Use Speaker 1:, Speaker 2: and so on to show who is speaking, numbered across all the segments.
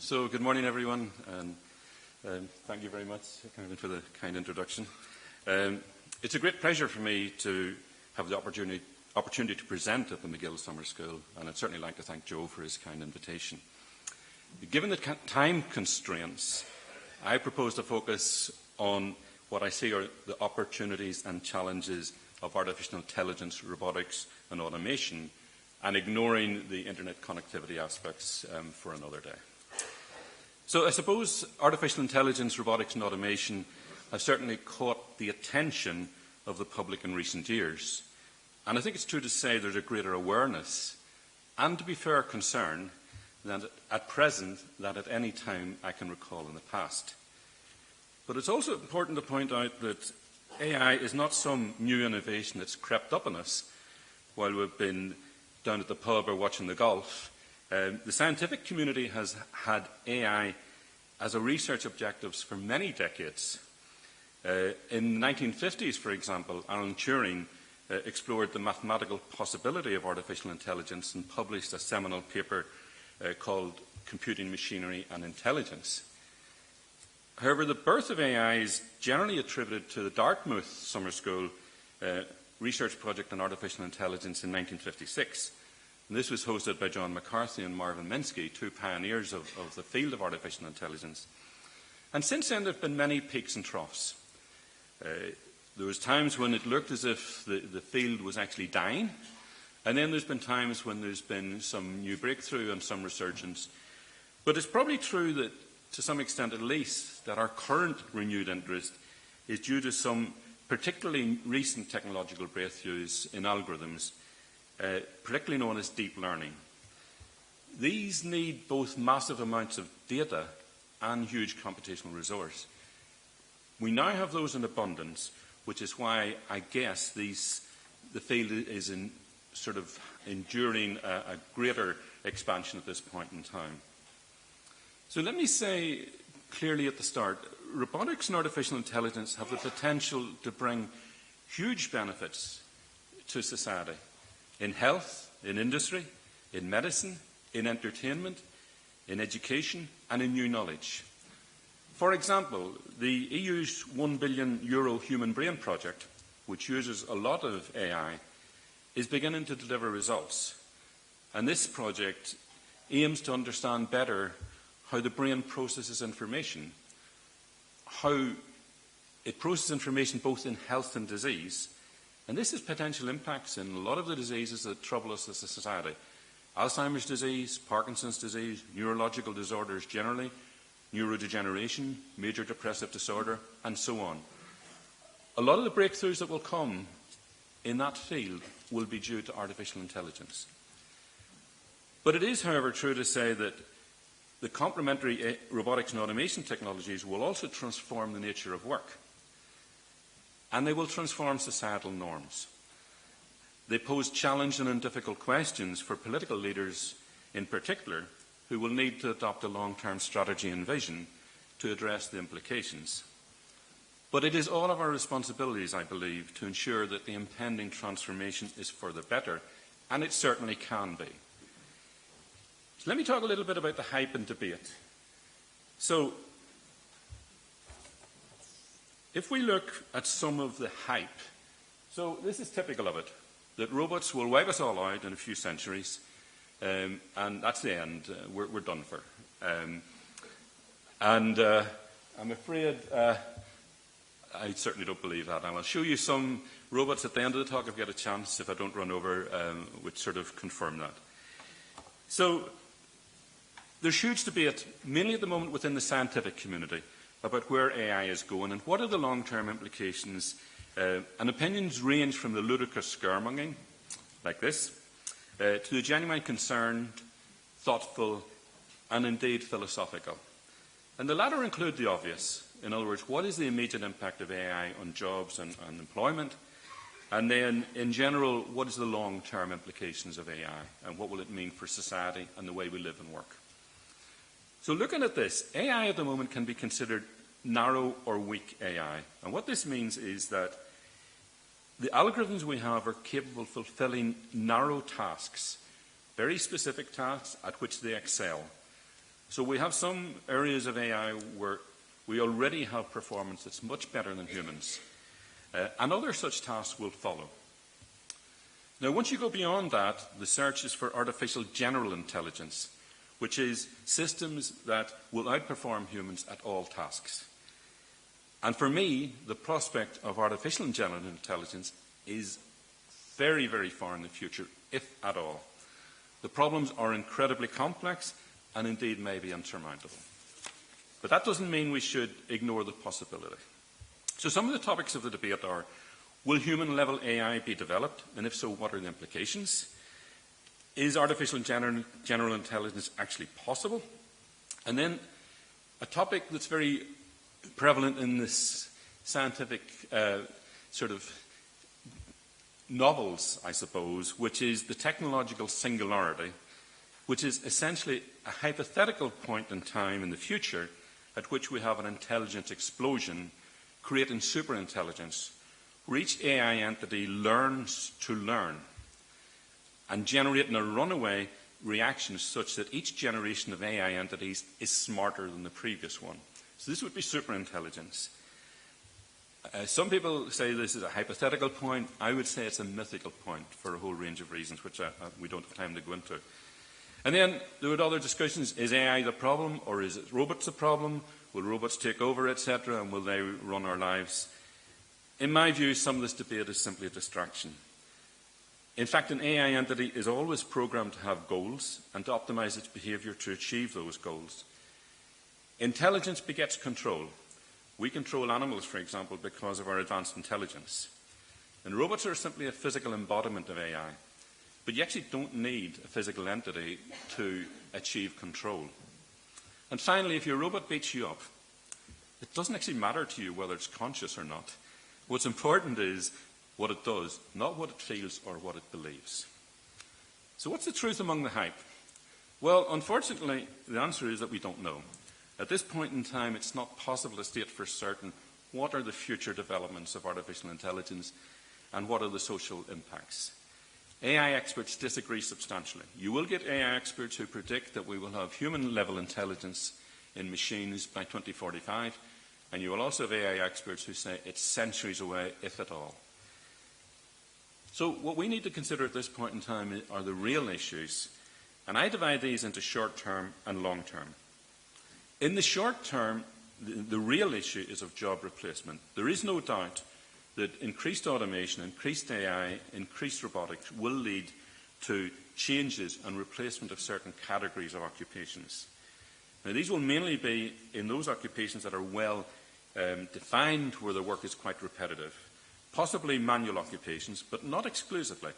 Speaker 1: So good morning, everyone, and thank you very much, Karen, for the kind introduction. It's a great pleasure for me to have the opportunity to present at the MacGill Summer School, and I'd certainly like to thank Joe for his kind invitation. Given the time constraints, I propose to focus on what I see are the opportunities and challenges of artificial intelligence, robotics, and automation, and ignoring the internet connectivity aspects for another day. So I suppose artificial intelligence, robotics, and automation have certainly caught the attention of the public in recent years. And I think it's true to say there's a greater awareness, and to be fair, concern, than at present that at any time I can recall in the past. But it's also important to point out that AI is not some new innovation that's crept up on us while we've been down at the pub or watching the golf. The scientific community has had AI as a research objectives for many decades. In the 1950s, for example, Alan Turing explored the mathematical possibility of artificial intelligence and published a seminal paper called Computing Machinery and Intelligence. However, the birth of AI is generally attributed to the Dartmouth Summer School research project on artificial intelligence in 1956. And this was hosted by John McCarthy and Marvin Minsky, two pioneers of the field of artificial intelligence. And since then, there have been many peaks and troughs. There was times when it looked as if the field was actually dying, and then there's been times when there's been some new breakthrough and some resurgence. But it's probably true that, to some extent at least, that our current renewed interest is due to some particularly recent technological breakthroughs in algorithms, particularly known as deep learning. These need both massive amounts of data and huge computational resource. We now have those in abundance, which is why I guess the field is enduring a greater expansion at this point in time. So let me say clearly at the start, robotics and artificial intelligence have the potential to bring huge benefits to society. In health, in industry, in medicine, in entertainment, in education, and in new knowledge. For example, the EU's €1 billion Human Brain Project, which uses a lot of AI, is beginning to deliver results. And this project aims to understand better how the brain processes information, how it processes information both in health and disease. And this has potential impacts in a lot of the diseases that trouble us as a society. Alzheimer's disease, Parkinson's disease, neurological disorders generally, neurodegeneration, major depressive disorder, and so on. A lot of the breakthroughs that will come in that field will be due to artificial intelligence. But it is, however, true to say that the complementary robotics and automation technologies will also transform the nature of work. And they will transform societal norms. They pose challenging and difficult questions for political leaders in particular, who will need to adopt a long-term strategy and vision to address the implications. But it is all of our responsibilities, I believe, to ensure that the impending transformation is for the better, and it certainly can be. So let me talk a little bit about the hype and debate. So, if we look at some of the hype, so this is typical of it, that robots will wipe us all out in a few centuries, and that's the end. We're done for. I'm afraid I certainly don't believe that. And I'll show you some robots at the end of the talk if I get a chance, if I don't run over, which sort of confirm that. So there's huge debate, mainly at the moment within the scientific community, about where AI is going and what are the long-term implications. And opinions range from the ludicrous scaremongering, like this, to the genuine concerned, thoughtful, and indeed philosophical. And the latter include the obvious. In other words, what is the immediate impact of AI on jobs and employment? And then, in general, what is the long-term implications of AI? And what will it mean for society and the way we live and work? So looking at this, AI at the moment can be considered narrow or weak AI. And what this means is that the algorithms we have are capable of fulfilling narrow tasks, very specific tasks at which they excel. So we have some areas of AI where we already have performance that's much better than humans. And other such tasks will follow. Now, once you go beyond that, the search is for artificial general intelligence, which is systems that will outperform humans at all tasks. And for me, the prospect of artificial general intelligence is very, very far in the future, if at all. The problems are incredibly complex and indeed may be insurmountable. But that doesn't mean we should ignore the possibility. So some of the topics of the debate are, will human-level AI be developed? And if so, what are the implications? Is artificial general intelligence actually possible? And then a topic that's very prevalent in this scientific sort of novels, I suppose, which is the technological singularity, which is essentially a hypothetical point in time in the future at which we have an intelligence explosion creating superintelligence, where each AI entity learns to learn and generating a runaway reaction such that each generation of AI entities is smarter than the previous one. So this would be superintelligence. Some people say this is a hypothetical point. I would say it's a mythical point for a whole range of reasons, which we don't have time to go into. And then there were other discussions. Is AI the problem, or is it robots the problem? Will robots take over, etc., and will they run our lives? In my view, some of this debate is simply a distraction. In fact, an AI entity is always programmed to have goals and to optimize its behavior to achieve those goals. Intelligence begets control. We control animals, for example, because of our advanced intelligence. And robots are simply a physical embodiment of AI. But you actually don't need a physical entity to achieve control. And finally, if your robot beats you up, it doesn't actually matter to you whether it's conscious or not. What's important is what it does, not what it feels or what it believes. So what's the truth among the hype? Well, unfortunately, the answer is that we don't know. At this point in time, it's not possible to state for certain what are the future developments of artificial intelligence and what are the social impacts. AI experts disagree substantially. You will get AI experts who predict that we will have human-level intelligence in machines by 2045, and you will also have AI experts who say it's centuries away, if at all. So what we need to consider at this point in time are the real issues, and I divide these into short-term and long-term. In the short term, the real issue is of job replacement. There is no doubt that increased automation, increased AI, increased robotics will lead to changes and replacement of certain categories of occupations. Now, these will mainly be in those occupations that are well defined, where the work is quite repetitive. Possibly manual occupations, but not exclusively.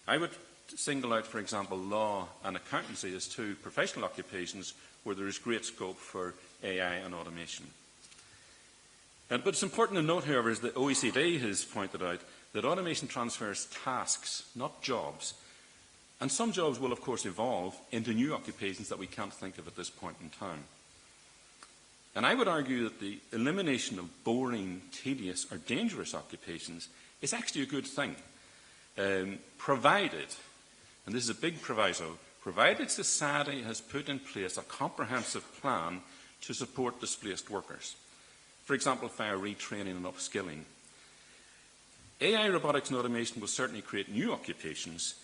Speaker 1: I would single out, for example, law and accountancy as two professional occupations where there is great scope for AI and automation. But it's important to note, however, as the OECD has pointed out, that automation transfers tasks, not jobs. And some jobs will, of course, evolve into new occupations that we can't think of at this point in time. And I would argue that the elimination of boring, tedious, or dangerous occupations is actually a good thing, provided, and this is a big proviso, provided society has put in place a comprehensive plan to support displaced workers. For example, via retraining and upskilling. AI, robotics and automation will certainly create new occupations,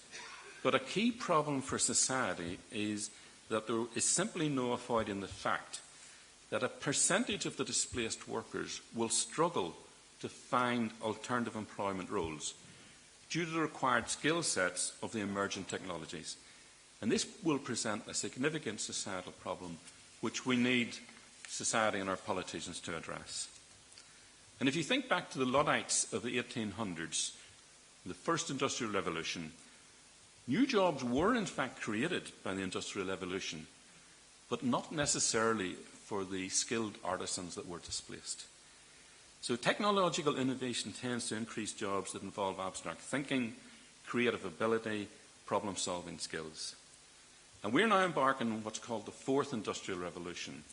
Speaker 1: but a key problem for society is that there is simply no avoiding the fact that a percentage of the displaced workers will struggle to find alternative employment roles due to the required skill sets of the emerging technologies. And this will present a significant societal problem which we need society and our politicians to address. And if you think back to the Luddites of the 1800s, the first industrial revolution, new jobs were in fact created by the industrial revolution, but not necessarily for the skilled artisans that were displaced. So technological innovation tends to increase jobs that involve abstract thinking, creative ability, problem-solving skills. And we're now embarking on what's called the fourth industrial revolution.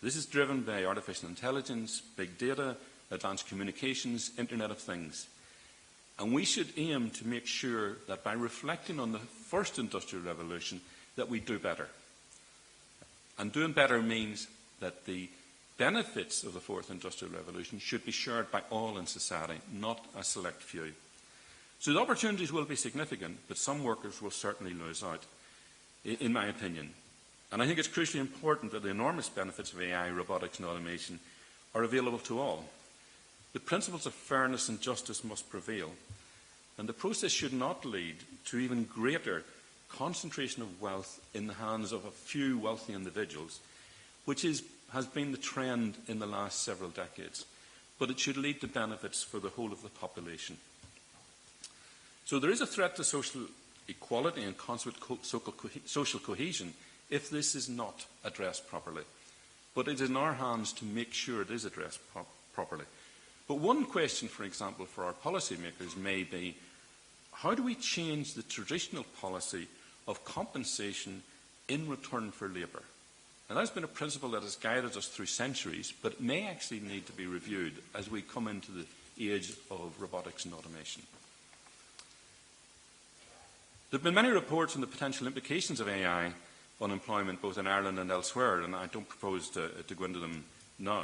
Speaker 1: This is driven by artificial intelligence, big data, advanced communications, Internet of Things. And we should aim to make sure that by reflecting on the first industrial revolution, that we do better. And doing better means that the benefits of the fourth industrial revolution should be shared by all in society, not a select few. So the opportunities will be significant, but some workers will certainly lose out, in my opinion. And I think it's crucially important that the enormous benefits of AI, robotics and automation are available to all. The principles of fairness and justice must prevail, and the process should not lead to even greater concentration of wealth in the hands of a few wealthy individuals, which has been the trend in the last several decades, but it should lead to benefits for the whole of the population. So there is a threat to social equality and consequent social cohesion if this is not addressed properly. But it is in our hands to make sure it is addressed properly. But one question, for example, for our policymakers may be, how do we change the traditional policy of compensation in return for labour? And that's been a principle that has guided us through centuries, but it may actually need to be reviewed as we come into the age of robotics and automation. There have been many reports on the potential implications of AI on employment both in Ireland and elsewhere, and I don't propose to go into them now.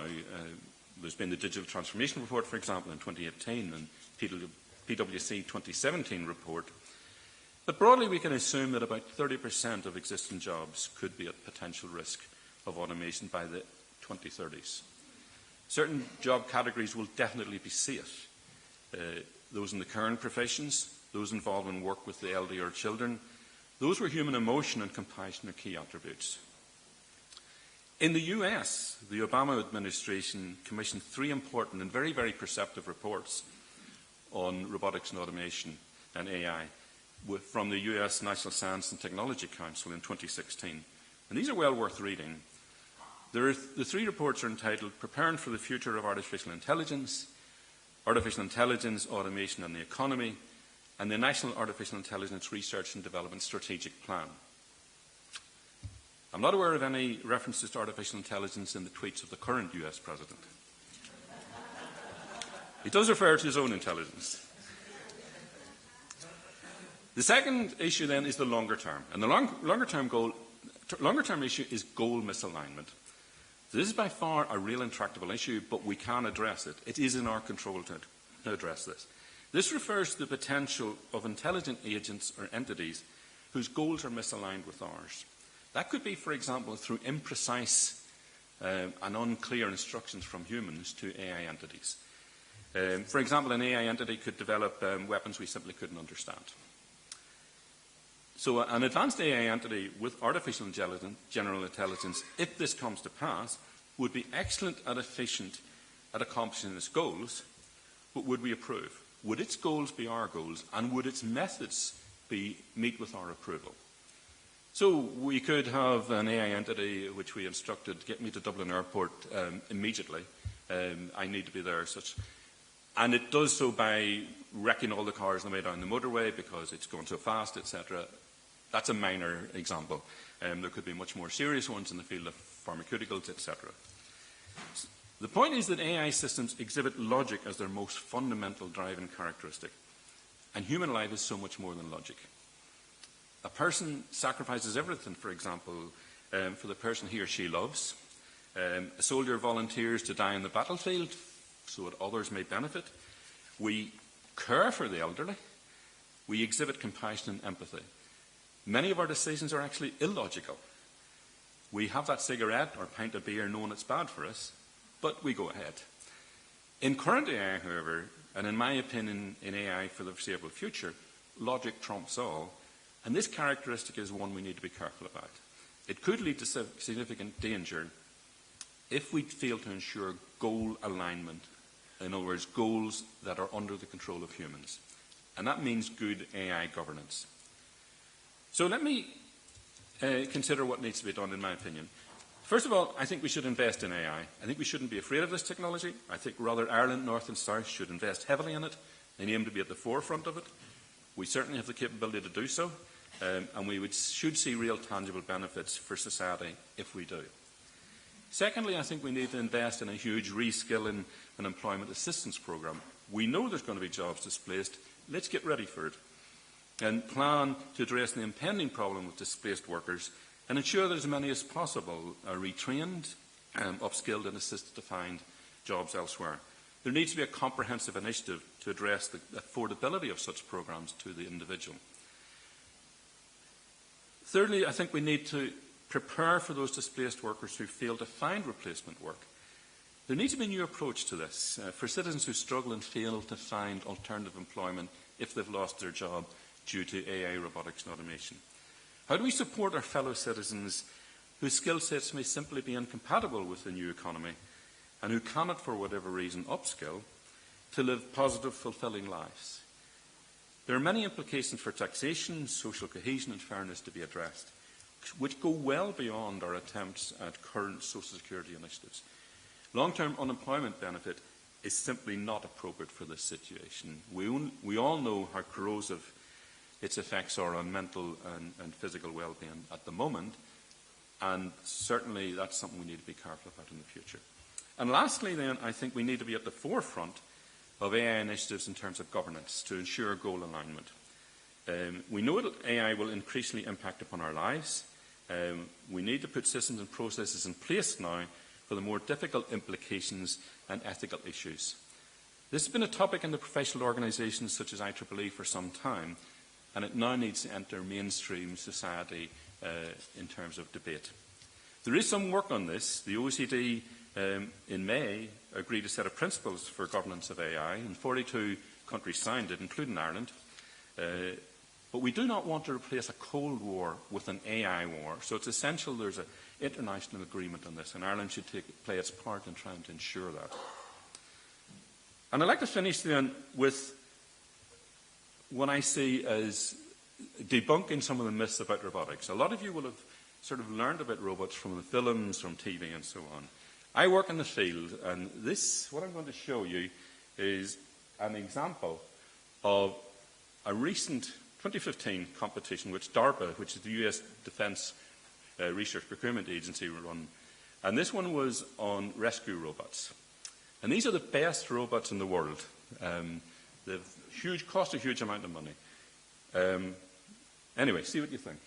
Speaker 1: There's been the Digital Transformation Report, for example, in 2018, and PwC 2017 report. But broadly, we can assume that about 30% of existing jobs could be at potential risk of automation by the 2030s. Certain job categories will definitely be safe. Those in the current professions, those involved in work with the elderly or children, those where human emotion and compassion are key attributes. In the US, the Obama administration commissioned 3 important and very, very perceptive reports on robotics and automation and AI from the US National Science and Technology Council in 2016. And these are well worth reading. The 3 reports are entitled Preparing for the Future of Artificial Intelligence, Automation and the Economy, and the National Artificial Intelligence Research and Development Strategic Plan. I'm not aware of any references to artificial intelligence in the tweets of the current US President. He does refer to his own intelligence. The second issue then is the longer term. And the longer term issue is goal misalignment. This is by far a real intractable issue, but we can address it. It is in our control to address this. This refers to the potential of intelligent agents or entities whose goals are misaligned with ours. That could be, for example, through imprecise and unclear instructions from humans to AI entities. For example, an AI entity could develop weapons we simply couldn't understand. So an advanced AI entity with artificial general intelligence, if this comes to pass, would be excellent and efficient at accomplishing its goals, but would we approve? Would its goals be our goals, and would its methods meet with our approval? So we could have an AI entity which we instructed, get me to Dublin Airport immediately. I need to be there. And it does so by wrecking all the cars on the way down the motorway because it's going so fast, etc. That's a minor example. There could be much more serious ones in the field of pharmaceuticals, etc. The point is that AI systems exhibit logic as their most fundamental driving characteristic. And human life is so much more than logic. A person sacrifices everything, for example, for the person he or she loves. A soldier volunteers to die on the battlefield so that others may benefit. We care for the elderly. We exhibit compassion and empathy. Many of our decisions are actually illogical. We have that cigarette or pint of beer knowing it's bad for us, but we go ahead. In current AI, however, and in my opinion in AI for the foreseeable future, logic trumps all, and this characteristic is one we need to be careful about. It could lead to significant danger if we fail to ensure goal alignment, in other words, goals that are under the control of humans. And that means good AI governance. So let me consider what needs to be done, in my opinion. First of all, I think we should invest in AI. I think we shouldn't be afraid of this technology. I think rather Ireland, North and South, should invest heavily in it and aim to be at the forefront of it. We certainly have the capability to do so, and we should see real tangible benefits for society if we do. Secondly, I think we need to invest in a huge reskilling and employment assistance programme. We know there's going to be jobs displaced. Let's get ready for it and plan to address the impending problem with displaced workers and ensure that as many as possible are retrained, upskilled and assisted to find jobs elsewhere. There needs to be a comprehensive initiative to address the affordability of such programs to the individual. Thirdly, I think we need to prepare for those displaced workers who fail to find replacement work. There needs to be a new approach to this for citizens who struggle and fail to find alternative employment if they've lost their job due to AI, robotics and automation. How do we support our fellow citizens whose skill sets may simply be incompatible with the new economy and who cannot, for whatever reason, upskill to live positive, fulfilling lives? There are many implications for taxation, social cohesion and fairness to be addressed, which go well beyond our attempts at current social security initiatives. Long-term unemployment benefit is simply not appropriate for this situation. We all know how corrosive its effects are on mental and physical well-being at the moment, and certainly that's something we need to be careful about in the future. And lastly, then, I think we need to be at the forefront of AI initiatives in terms of governance to ensure goal alignment. We know that AI will increasingly impact upon our lives. We need to put systems and processes in place now for the more difficult implications and ethical issues. This has been a topic in the professional organisations such as IEEE for some time, and it now needs to enter mainstream society in terms of debate. There is some work on this. The OECD in May agreed a set of principles for governance of AI, and 42 countries signed it, including Ireland. But we do not want to replace a Cold War with an AI war, so it's essential there's an international agreement on this, and Ireland should play its part in trying to ensure that. And I'd like to finish then with what I see as debunking some of the myths about robotics. A lot of you will have sort of learned about robots from the films, from TV and so on. I work in the field, and this, what I'm going to show you, is an example of a recent 2015 competition which DARPA, which is the US Defence Research Procurement Agency, run. And this one was on rescue robots. And these are the best robots in the world. They've cost a huge amount of money. Anyway, see what you think.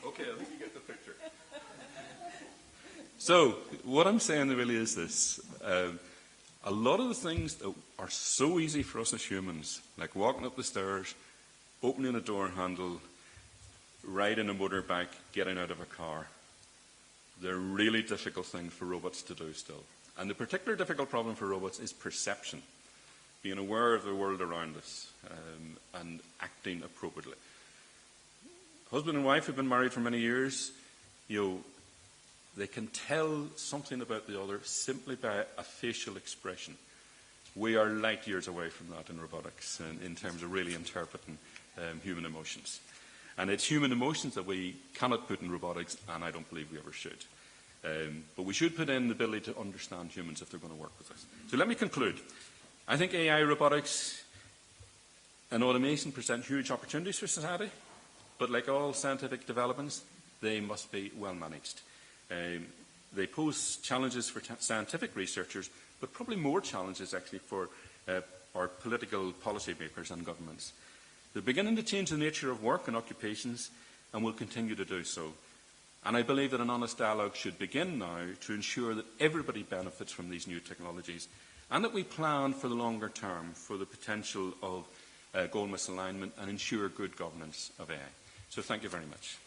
Speaker 1: Okay, I think you get the picture. So, what I'm saying really is this. A lot of the things that are so easy for us as humans, like walking up the stairs, opening a door handle, riding a motorbike, getting out of a car, they're really difficult things for robots to do still. And the particular difficult problem for robots is perception, being aware of the world around us and acting appropriately. Husband and wife who've been married for many years, they can tell something about the other simply by a facial expression. We are light years away from that in robotics in terms of really interpreting human emotions. And it's human emotions that we cannot put in robotics, and I don't believe we ever should. But we should put in the ability to understand humans if they're going to work with us. So let me conclude. I think AI, robotics and automation present huge opportunities for society. But like all scientific developments, they must be well managed. They pose challenges for scientific researchers, but probably more challenges actually for our political policymakers and governments. They're beginning to change the nature of work and occupations, and will continue to do so. And I believe that an honest dialogue should begin now to ensure that everybody benefits from these new technologies, and that we plan for the longer term for the potential of goal misalignment and ensure good governance of AI. So thank you very much.